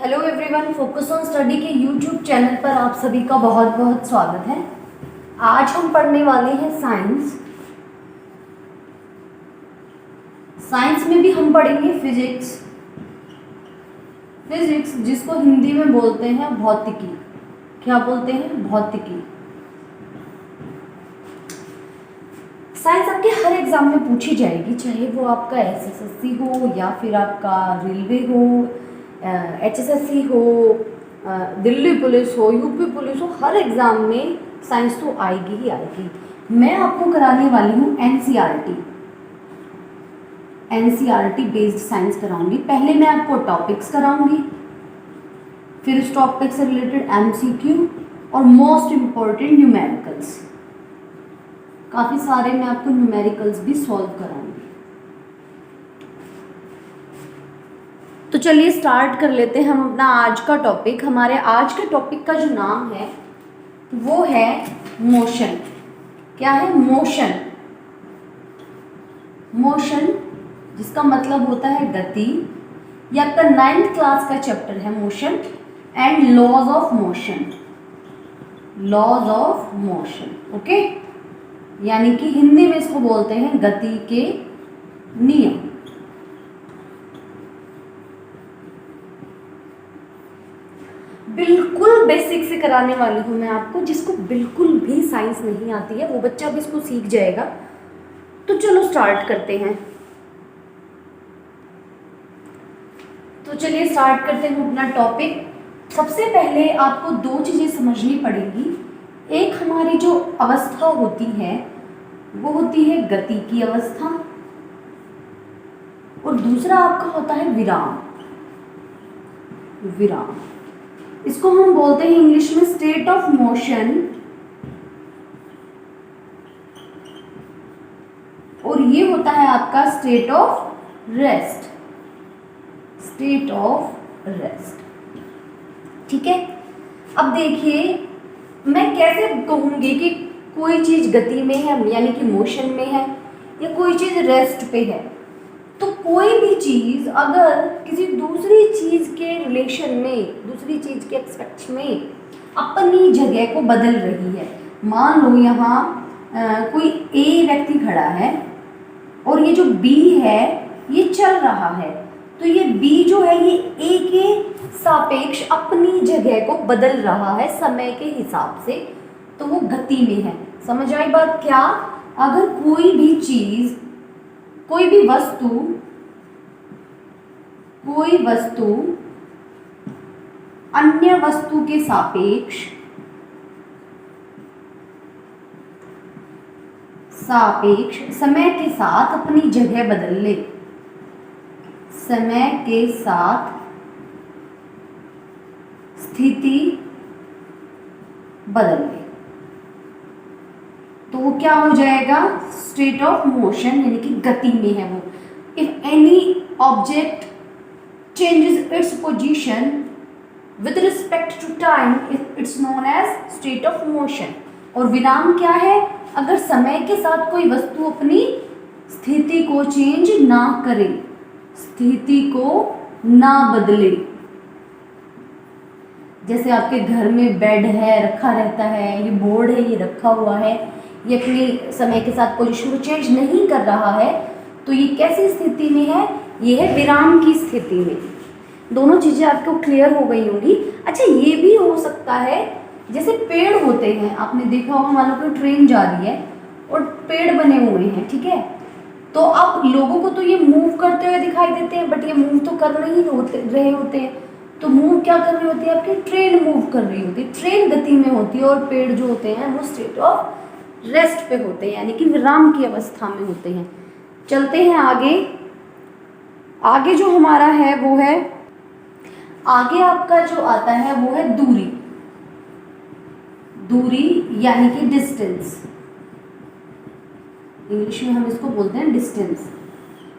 Hello everyone, focus on study के YouTube channel पर आप सभी का बहुत बहुत स्वागत है। आज हम पढ़ने वाले हैं साइंस। साइंस में भी हम पढ़ेंगे फिजिक्स जिसको हिंदी में बोलते हैं भौतिकी। क्या बोलते हैं? भौतिकी। साइंस आपके हर एग्जाम में पूछी जाएगी, चाहे वो आपका एसएससी हो या फिर आपका रेलवे हो, एचएसएससी हो, दिल्ली पुलिस हो, यूपी पुलिस हो, हर एग्ज़ाम में साइंस तो आएगी ही आएगी। मैं आपको कराने वाली हूँ एनसीईआरटी बेस्ड साइंस कराऊंगी। पहले मैं आपको टॉपिक्स कराऊंगी, फिर उस टॉपिक से रिलेटेड एमसीक्यू और मोस्ट इम्पॉर्टेंट न्यूमेरिकल्स। काफ़ी सारे मैं आपको न्यूमेरिकल्स भी सॉल्व कराऊंगी। तो चलिए स्टार्ट कर लेते हैं हम अपना आज का टॉपिक। हमारे आज के टॉपिक का जो नाम है वो है मोशन। क्या है? मोशन जिसका मतलब होता है गति। ये आपका 9th क्लास का चैप्टर है, motion and laws of motion. Okay, यानी कि हिंदी में इसको बोलते हैं गति के नियम। बिल्कुल बेसिक से कराने वाली हूँ मैं आपको। जिसको बिल्कुल भी साइंस नहीं आती है वो बच्चा भी इसको सीख जाएगा। तो चलो स्टार्ट करते हैं। तो चलिए स्टार्ट करते हैं अपना टॉपिक। सबसे पहले आपको दो चीज़ें समझनी पड़ेंगी। एक हमारी जो अवस्था होती है वो होती है गति की अवस्था, और दूसरा आपका होता है विराम। इसको हम बोलते हैं इंग्लिश में स्टेट ऑफ मोशन, और ये होता है आपका स्टेट ऑफ रेस्ट। ठीक है। अब देखिए मैं कैसे कहूंगी कि कोई चीज गति में है यानी कि मोशन में है, या कोई चीज रेस्ट पे है। तो कोई भी चीज़ अगर किसी दूसरी चीज़ के रिलेशन में, दूसरी चीज़ के एक्सपेक्ट में अपनी जगह को बदल रही है। मान लो यहाँ कोई ए व्यक्ति खड़ा है और ये जो बी है ये चल रहा है, तो ये बी जो है ये ए के सापेक्ष अपनी जगह को बदल रहा है समय के हिसाब से, तो वो गति में है। समझ आई बात? क्या अगर कोई भी चीज़, कोई भी वस्तु अन्य वस्तु के सापेक्ष समय के साथ अपनी जगह बदल ले, समय के साथ स्थिति बदल ले, तो वो क्या हो जाएगा? स्टेट ऑफ मोशन, यानी कि गति में है वो। If any object changes its position with respect to time, it's known as state of motion. और विराम क्या है? अगर समय के साथ कोई वस्तु अपनी स्थिति को चेंज ना करे, स्थिति को ना बदले। जैसे आपके घर में बेड है, रखा रहता है, ये बोर्ड है, ये रखा हुआ है, ये अपनी समय के साथ पोजीशन को चेंज नहीं कर रहा है, तो ये कैसी स्थिति में है? ये है विराम की स्थिति में। दोनों चीज़ें आपको क्लियर हो गई होंगी। अच्छा, ये भी हो सकता है जैसे पेड़ होते हैं, आपने देखा होगा, मान लो कोई ट्रेन जा रही है और पेड़ बने हुए हैं, ठीक है, तो अब लोगों को तो ये मूव करते हुए दिखाई देते हैं, बट ये मूव तो कर नहीं रहे होते हैं। तो मूव क्या कर रही होती है? आपकी ट्रेन मूव कर रही होती है, ट्रेन गति में होती है, और पेड़ जो होते हैं वो स्टेट ऑफ रेस्ट पे होते हैं, यानी कि विराम की अवस्था में होते हैं। चलते हैं आगे जो हमारा है वो है, आगे आपका जो आता है वो है दूरी यानी कि डिस्टेंस। इंग्लिश में हम इसको बोलते हैं डिस्टेंस।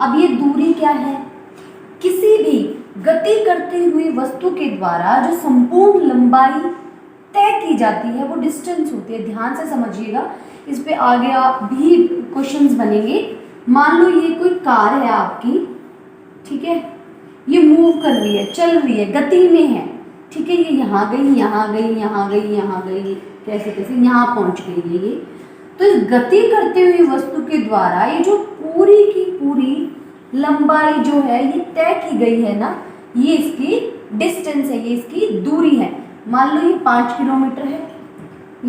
अब ये दूरी क्या है? किसी भी गति करती हुई वस्तु के द्वारा जो संपूर्ण लंबाई तय की जाती है वो डिस्टेंस होती है। ध्यान से समझिएगा, इस पे आगे आप भी क्वेश्चंस बनेंगे। मान लो ये कोई कार है आपकी, ठीक है, ये मूव कर रही है, चल रही है, गति में है, ठीक है। ये यहाँ गई, यहाँ गई, यहाँ गई, यहाँ गई, कैसे कैसे यहाँ पहुँच गई है ये। तो इस गति करते हुए वस्तु के द्वारा ये जो पूरी की पूरी लंबाई जो है ये तय की गई है ना, ये इसकी डिस्टेंस है, ये इसकी दूरी है। मान लो ये 5 किलोमीटर है,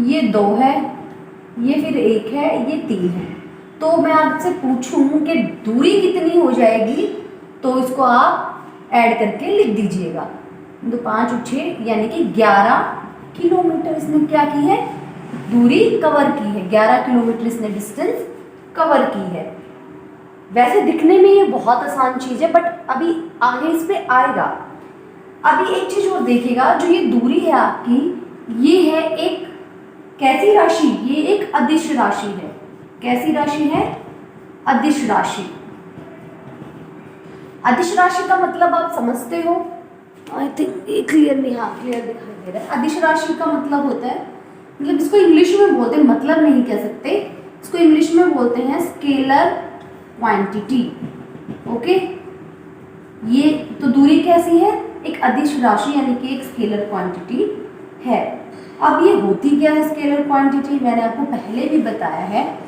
ये 2 है, ये फिर 1 है, ये 3 है। तो मैं आपसे पूछूं कि दूरी कितनी हो जाएगी, तो इसको आप ऐड करके लिख दीजिएगा। तो 5 और 6 यानी कि 11 किलोमीटर इसने क्या की है, दूरी कवर की है। 11 किलोमीटर इसने डिस्टेंस कवर की है। वैसे दिखने में ये बहुत आसान चीज़ है, बट अभी आगे इस पे आएगा। अभी एक चीज़ और देखिएगा, जो ये दूरी है आपकी, ये है एक कैसी राशि, ये एक अदिश राशि है। कैसी राशि है, अदिश राशि। अदिश राशि का मतलब आप समझते हो, आई थिंक ये क्लियर नहीं, हाँ क्लियर दिखाई दे रहा है। अदिश राशि का मतलब होता है, मतलब इसको इंग्लिश में बोलते हैं, मतलब नहीं कह सकते, इसको इंग्लिश में बोलते हैं स्केलर क्वांटिटी। ओके, ये तो दूरी कैसी है, एक अदिश राशि यानी कि एक स्केलर क्वांटिटी है। अब ये होती क्या है स्केलर क्वांटिटी, मैंने आपको पहले भी बताया है,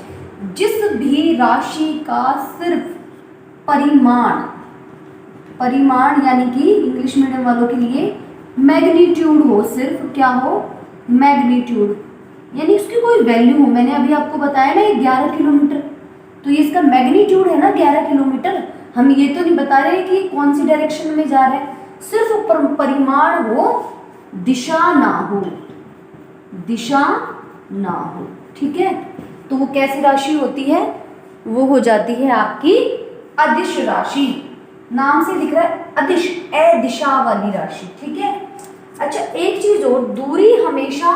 जिस भी राशि का सिर्फ परिमाण, परिमाण यानी कि इंग्लिश मीडियम वालों के लिए मैग्नीट्यूड हो, सिर्फ क्या हो, मैग्नीट्यूड, यानी उसकी कोई वैल्यू हो। मैंने अभी आपको बताया ना ये 11 किलोमीटर, तो ये इसका मैग्नीट्यूड है ना 11 किलोमीटर। हम ये तो नहीं बता रहे कि कौन सी डायरेक्शन में जा रहा है, सिर्फ परिमाण हो, दिशा ना हो, दिशा ना हो, ठीक है। तो वो कैसी राशि होती है, वो हो जाती है आपकी अदिश राशि। नाम से दिख रहा है अदिश, ए दिशा वाली राशि, ठीक है। अच्छा एक चीज और, दूरी हमेशा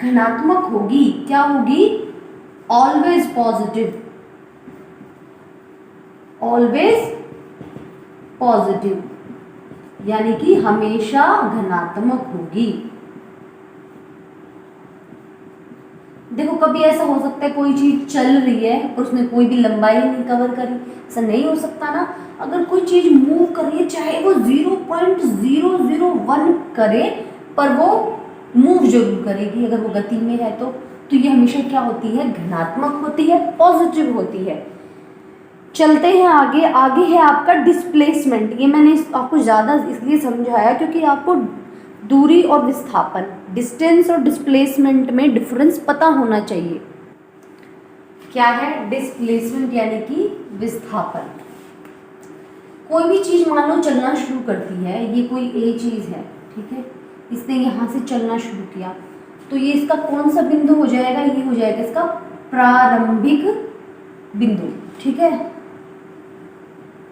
धनात्मक होगी, क्या होगी, ऑलवेज पॉजिटिव, ऑलवेज पॉजिटिव, यानी कि हमेशा धनात्मक होगी। देखो कभी ऐसा हो सकता है कोई चीज चल रही है और उसने कोई भी लंबाई नहीं कवर करी, ऐसा नहीं हो सकता ना। अगर कोई चीज मूव कर रही है, चाहे वो 0.001 करे, पर वो मूव जरूर करेगी अगर वो गति में है तो ये हमेशा क्या होती है, धनात्मक होती है, पॉजिटिव होती है। चलते हैं आगे। आगे है आपका डिस्प्लेसमेंट। ये मैंने आपको ज़्यादा इसलिए समझाया क्योंकि आपको दूरी और विस्थापन, डिस्टेंस और डिस्प्लेसमेंट में डिफरेंस पता होना चाहिए। क्या है डिस्प्लेसमेंट, यानी कि विस्थापन। कोई भी चीज़ मान लो चलना शुरू करती है, ये कोई ए चीज़ है, ठीक है, इसने यहाँ से चलना शुरू किया, तो ये इसका कौन सा बिंदु हो जाएगा, ये हो जाएगा इसका प्रारंभिक बिंदु, ठीक है,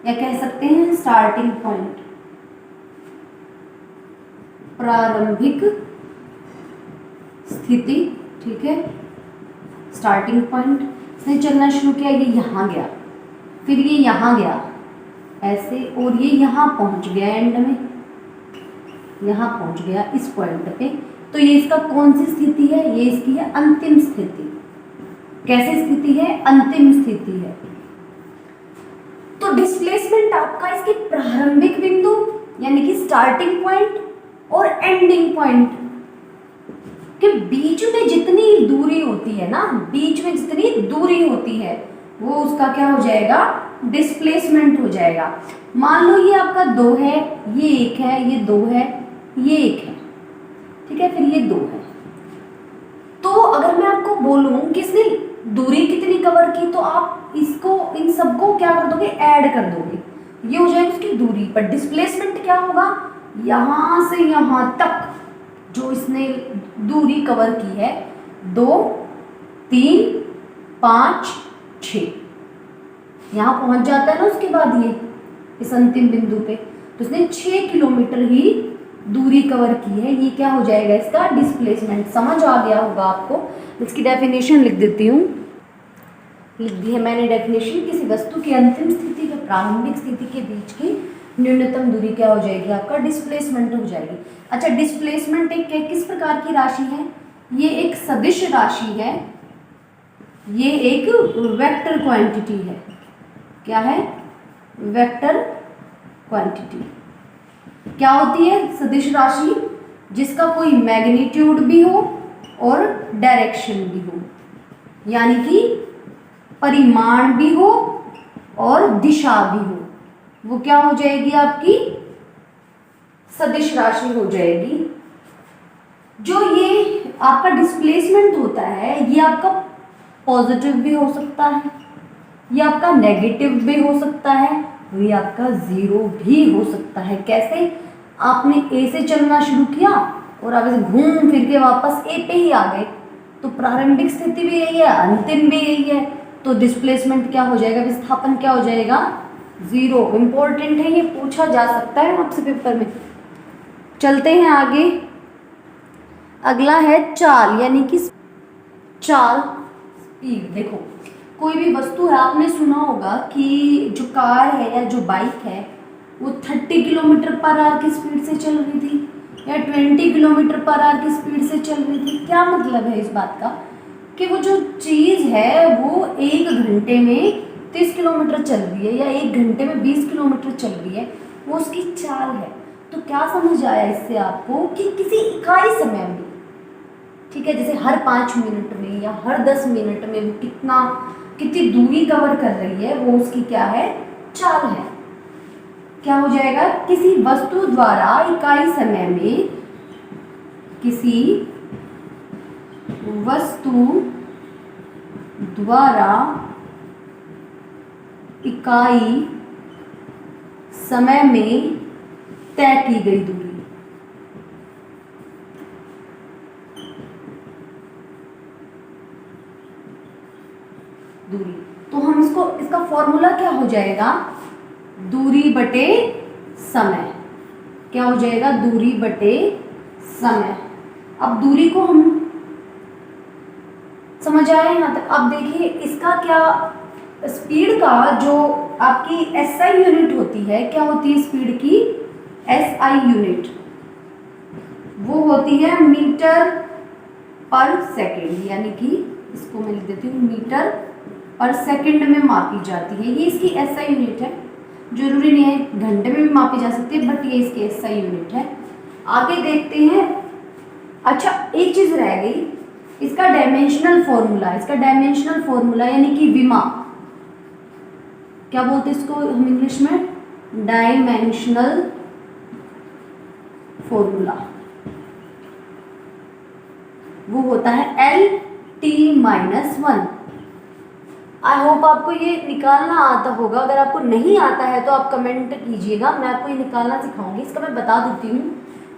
या कह सकते हैं स्टार्टिंग पॉइंट, प्रारंभिक स्थिति, ठीक है, स्टार्टिंग पॉइंट। इसने चलना शुरू किया, ये यहाँ गया, फिर ये यहाँ गया ऐसे, और ये यहाँ पहुँच गया एंड में, यहाँ पहुँच गया इस पॉइंट पे। तो ये इसका कौन सी स्थिति है, ये इसकी है अंतिम स्थिति। कैसी स्थिति है, अंतिम स्थिति है। तो डिस्प्लेसमेंट आपका इसके प्रारंभिक बिंदु यानी कि स्टार्टिंग पॉइंट और एंडिंग पॉइंट के बीच में जितनी दूरी होती है ना, बीच में जितनी दूरी होती है वो उसका क्या हो जाएगा, डिस्प्लेसमेंट हो जाएगा। मान लो ये आपका 2 है, ये 1 है, ये 2 है, ये 1 है, ठीक है, फिर ये 2 है। तो अगर मैं आपको बोलूं कि इसने दूरी कितनी कवर की, तो आप इसको इन सबको क्या कर दोगे, ऐड कर दोगे, ये हो जाएगी उसकी दूरी। पर डिस्प्लेसमेंट क्या होगा, यहाँ से यहाँ तक जो इसने दूरी कवर की है, 2, 3, 5, 6, यहाँ पहुँच जाता है ना उसके बाद ये इस अंतिम बिंदु पे, तो इसने 6 किलोमीटर ही दूरी कवर की है। ये क्या हो जाएगा, इसका डिस्प्लेसमेंट। समझ आ गया होगा आपको। इसकी डेफिनेशन लिख देती हूँ, लिख दी है मैंने डेफिनेशन। किसी वस्तु की अंतिम स्थिति व प्रारंभिक स्थिति के बीच की न्यूनतम दूरी क्या हो जाएगी, आपका डिस्प्लेसमेंट हो जाएगी। अच्छा डिस्प्लेसमेंट एक किस प्रकार की राशि है, ये एक सदिश राशि है, ये एक वेक्टर क्वांटिटी है। क्या है, वेक्टर क्वांटिटी। क्या होती है सदिश राशि? जिसका कोई मैग्नीट्यूड भी हो और डायरेक्शन भी हो, यानी कि परिमाण भी हो और दिशा भी हो, वो क्या हो जाएगी आपकी सदिश राशि हो जाएगी। जो ये आपका डिस्प्लेसमेंट होता है, ये आपका पॉजिटिव भी हो सकता है, ये आपका नेगेटिव भी हो सकता है, और ये आपका जीरो भी हो सकता है। कैसे? आपने ए से चलना शुरू किया और आप ऐसे घूम फिर के वापस ए पे ही आ गए, तो प्रारंभिक स्थिति भी यही है, अंतिम भी यही है, तो डिस्प्लेसमेंट क्या हो जाएगा, विस्थापन क्या हो जाएगा, जीरो। इंपॉर्टेंट है, ये पूछा जा सकता है आपसे पेपर में। चलते हैं आगे। अगला है चाल, यानी कि चाल, स्पीड। देखो कोई भी वस्तु है, आपने सुना होगा कि जो कार है या जो बाइक है वो 30 किलोमीटर पर आवर की स्पीड से चल रही थी या 20 किलोमीटर पर आवर की स्पीड से चल रही थी। क्या मतलब है इस बात का? कि वो जो चीज़ है वो 1 घंटे में 30 किलोमीटर चल रही है या 1 घंटे में 20 किलोमीटर चल रही है, वो उसकी चाल है। तो क्या समझ आया इससे आपको कि किसी इकाई समय में, ठीक है, जैसे हर 5 मिनट में या हर 10 मिनट में वो कितनी दूरी कवर कर रही है, वो उसकी क्या है, चाल है। क्या हो जाएगा? किसी वस्तु द्वारा इकाई समय में, किसी वस्तु द्वारा इकाई समय में तय की गई दूरी। तो हम इसका फॉर्मूला क्या हो जाएगा, दूरी बटे समय। क्या हो जाएगा? दूरी बटे समय। अब दूरी को हम समझ आए यहाँ तक। अब देखिए इसका क्या, स्पीड का जो आपकी एसआई यूनिट होती है, क्या होती है स्पीड की एसआई यूनिट? वो होती है मीटर पर सेकेंड, यानी कि इसको मैं लिख देती हूँ मीटर पर सेकंड में मापी जाती है। ये इसकी एसआई यूनिट है। जरूरी नहीं है घंटे में भी मापी जा सकती है, बट ये इसकी एसआई यूनिट है। आगे देखते हैं। अच्छा, एक चीज रह गई, इसका डायमेंशनल फॉर्मूला। इसका डायमेंशनल फॉर्मूला यानी कि विमा, क्या बोलते हैं इसको हम इंग्लिश में, डायमेंशनल फॉर्मूला। वो होता है LT-1। आई होप आपको ये निकालना आता होगा। अगर आपको नहीं आता है तो आप कमेंट कीजिएगा, मैं आपको ये निकालना सिखाऊंगी। इसका मैं बता देती हूँ।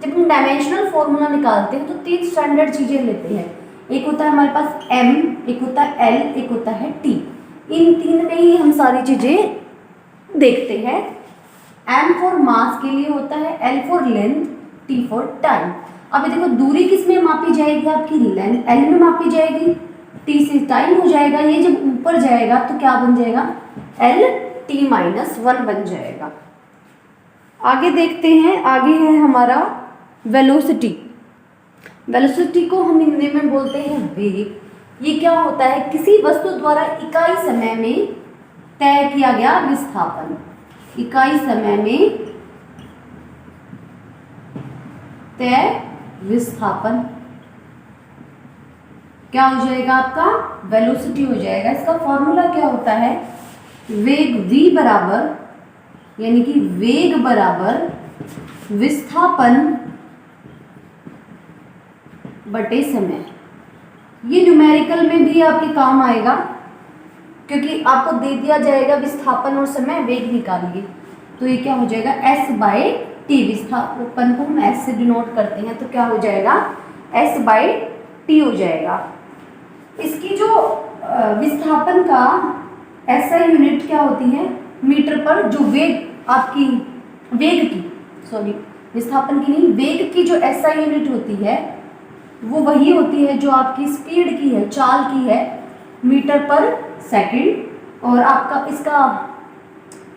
जब हम डायमेंशनल फॉर्मूला निकालते हैं तो 3 स्टैंडर्ड चीज़ें लेते हैं। एक होता है हमारे पास M, एक होता है L, एक होता है T। इन 3 में ही हम सारी चीज़ें देखते हैं। M फॉर मास के लिए होता है, L for length, T for time. अब देखो दूरी किस में मापी जाएगी, आपकी लेंथ L में मापी जाएगी, T से टाइम हो जाएगा। ये जब ऊपर जाएगा तो क्या बन जाएगा, LT-1 बन जाएगा। आगे देखते हैं। आगे है हमारा वेलोसिटी। वेलोसिटी को हम हिंदी में बोलते हैं वेग। ये क्या होता है, किसी वस्तु द्वारा इकाई समय में तय किया गया विस्थापन। इकाई समय में तय विस्थापन क्या हो जाएगा, आपका वेलोसिटी हो जाएगा। इसका फॉर्मूला क्या होता है, वेग v बराबर, यानी कि वेग बराबर विस्थापन बटे समय। ये न्यूमेरिकल में भी आपके काम आएगा, क्योंकि आपको दे दिया जाएगा विस्थापन और समय, वेग निकालिए। तो ये क्या हो जाएगा, S/T। विस्थापन को हम S से डिनोट करते हैं, तो क्या हो जाएगा, S/T हो जाएगा। इसकी जो विस्थापन का एसआई यूनिट क्या होती है, मीटर पर जो वेग आपकी, वेग की, सॉरी विस्थापन की नहीं, वेग की जो एसआई यूनिट होती है वो वही होती है जो आपकी स्पीड की है, चाल की है, मीटर पर सेकंड। और आपका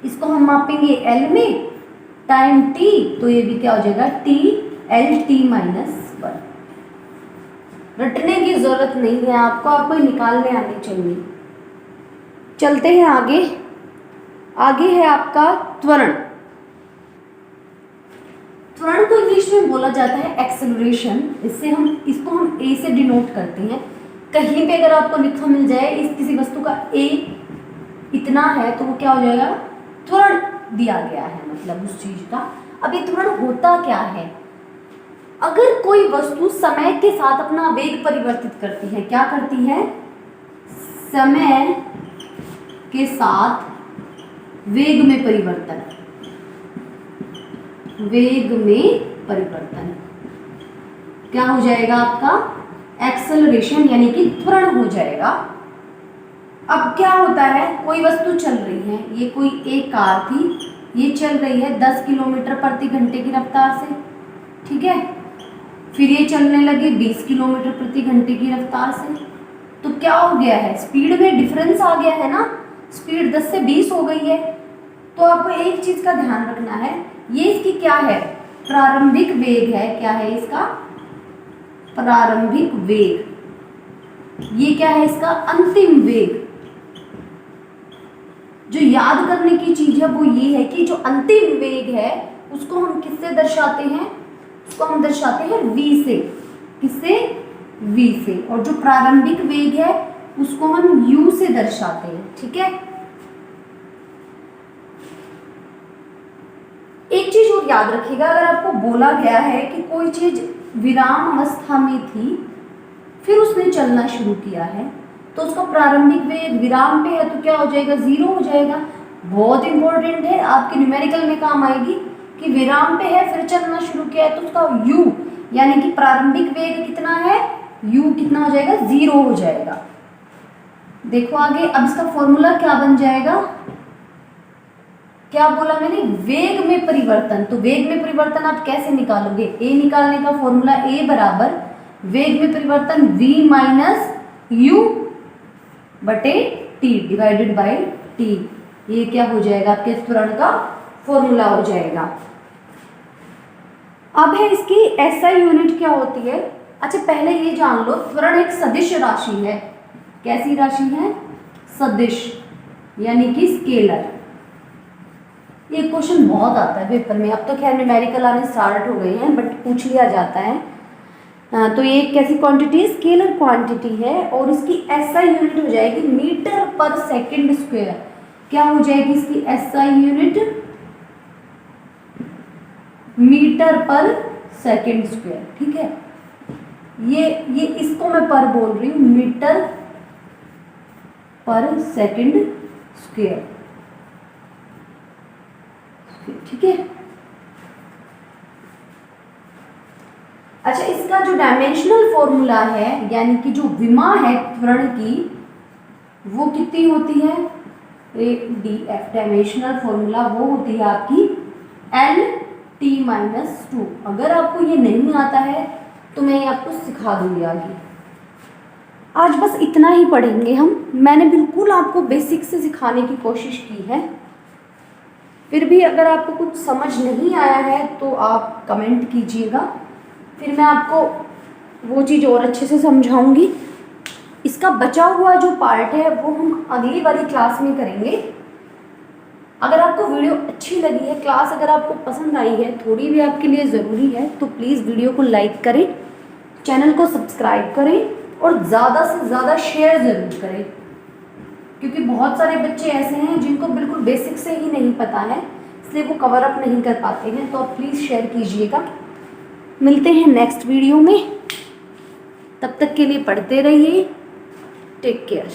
इसको हम मापेंगे एल में, टाइम टी, तो ये भी क्या हो जाएगा, TLT-1। रटने की जरूरत नहीं है आपको निकालने आनी चाहिए। चलते हैं आगे। आगे है आपका त्वरण। त्वरण को इंग्लिश में बोला जाता है एक्सेलरेशन। इसको हम ए से डिनोट करते हैं। कहीं पे अगर आपको लिखा मिल जाए इस किसी वस्तु का ए इतना है तो वो क्या हो जाएगा, त्वरण दिया गया है, मतलब उस चीज का। अब ये त्वरण होता क्या है, अगर कोई वस्तु समय के साथ अपना वेग परिवर्तित करती है, क्या करती है, समय के साथ वेग में परिवर्तन, वेग में परिवर्तन क्या हो जाएगा आपका, एक्सेलरेशन यानी कि त्वरण हो जाएगा। अब क्या होता है, कोई वस्तु चल रही है, ये कोई एक कार थी, ये चल रही है 10 किलोमीटर प्रति घंटे की रफ्तार से, ठीक है। फिर ये चलने लगी 20 किलोमीटर प्रति घंटे की रफ्तार से, तो क्या हो गया है, स्पीड में डिफरेंस आ गया है ना, स्पीड 10 से 20 हो गई है। तो आपको एक चीज का ध्यान रखना है, ये इसकी क्या है, प्रारंभिक वेग है, क्या है इसका, प्रारंभिक वेग। ये क्या है, इसका अंतिम वेग। जो याद करने की चीज है वो ये है कि जो अंतिम वेग है उसको हम किससे दर्शाते हैं, उसको हम दर्शाते हैं v से, किससे, v से। और जो प्रारंभिक वेग है उसको हम u से दर्शाते हैं, ठीक है। एक चीज और याद रखिएगा, अगर आपको बोला गया है कि कोई चीज विराम अवस्था में थी फिर उसने चलना शुरू किया है, तो उसका प्रारंभिक वेग विराम पे है तो क्या हो जाएगा, 0 हो जाएगा। बहुत इंपॉर्टेंट है, आपके न्यूमेरिकल में काम आएगी कि विराम पे है फिर चलना शुरू किया है तो उसका u यानी कि प्रारंभिक वेग कितना है, u कितना हो जाएगा, 0 हो जाएगा। देखो आगे, अब इसका फॉर्मूला क्या बन जाएगा, क्या बोला मैंने, वेग में परिवर्तन। तो वेग में परिवर्तन आप कैसे निकालोगे, a निकालने का फॉर्मूला a बराबर वेग में परिवर्तन v माइनस u बटे t डिवाइडेड बाय t। ये क्या हो जाएगा, आपके त्वरण का फॉर्मूला हो जाएगा। अब है इसकी SI यूनिट क्या होती है। अच्छा पहले ये जान लो, त्वरण एक सदिश राशि है। कैसी राशि है, सदिश यानी कि स्केलर। ये क्वेश्चन बहुत आता है पेपर में, अब तो खैर न्यूमेरिकल आने स्टार्ट हो गए हैं बट पूछ लिया जाता है। तो ये कैसी क्वांटिटी, स्केलर क्वांटिटी है और इसकी SI यूनिट हो जाएगी मीटर पर सेकंड स्क्वायर। क्या हो जाएगी इसकी SI यूनिट, मीटर पर सेकंड स्क्वायर, ठीक है। ये इसको मैं पर बोल रही हूँ, मीटर पर सेकंड स्क्वायर, ठीक है। अच्छा इसका जो डायमेंशनल फॉर्मूला है यानी कि जो विमा है त्वरण की वो कितनी होती है, ADF डायमेंशनल फॉर्मूला वो होती है आपकी LT-2। अगर आपको ये नहीं आता है तो मैं ये आपको सिखा दूंगी आगे। आज बस इतना ही पढ़ेंगे हम, मैंने बिल्कुल आपको बेसिक से सिखाने की कोशिश की है। फिर भी अगर आपको कुछ समझ नहीं आया है तो आप कमेंट कीजिएगा, फिर मैं आपको वो चीज़ और अच्छे से समझाऊंगी। इसका बचा हुआ जो पार्ट है वो हम अगली वाली क्लास में करेंगे। अगर आपको वीडियो अच्छी लगी है, क्लास अगर आपको पसंद आई है, थोड़ी भी आपके लिए ज़रूरी है, तो प्लीज़ वीडियो को लाइक करें, चैनल को सब्सक्राइब करें और ज़्यादा से ज़्यादा शेयर ज़रूर करें, क्योंकि बहुत सारे बच्चे ऐसे हैं जिनको बिल्कुल बेसिक से ही नहीं पता है, इसलिए वो कवर अप नहीं कर पाते हैं। तो आप प्लीज़ शेयर कीजिएगा। मिलते हैं नेक्स्ट वीडियो में, तब तक के लिए पढ़ते रहिए। Take care.